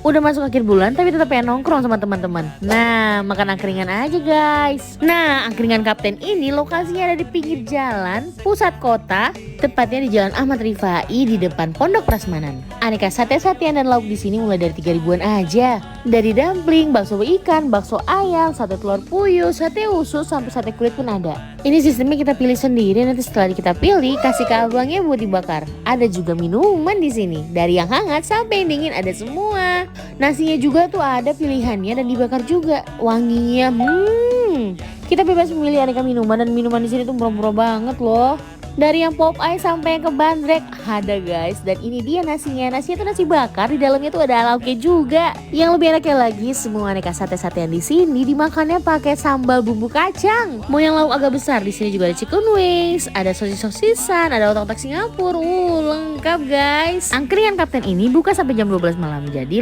Udah masuk akhir bulan tapi tetap pengen nongkrong sama teman-teman. Nah, makan angkringan aja guys. Nah, angkringan Kapten ini lokasinya ada di pinggir jalan pusat kota, tepatnya di Jalan Ahmad Rifai di depan Pondok Prasmanan. Aneka sate-satean dan lauk di sini mulai dari 3 ribuan aja. Dari dumpling, bakso ikan, bakso ayam, sate telur puyuh, sate usus sampai sate kulit pun ada. Ini sistemnya kita pilih sendiri, nanti setelah kita pilih kasih ke abangnya buat dibakar. Ada juga minuman di sini, dari yang hangat sampai yang dingin ada semua. Nasinya juga tuh ada pilihannya dan dibakar juga. Wanginya, kita bebas memilih aneka minuman dan minuman di sini tuh murah-murah banget loh. Dari yang pop ice sampai yang ke bandrek ada guys. Dan ini dia nasinya. Nasinya tuh nasi bakar, di dalamnya tuh ada lauknya juga. Yang lebih enaknya lagi, semua aneka sate-satean di sini dimakannya pakai sambal bumbu kacang. Mau yang lauk agak besar, di sini juga ada chicken wings, ada sosis-sosisan, ada otak-otak Singapura. Lengkap guys. Angkringan Kapten ini buka sampai jam 12 malam. Jadi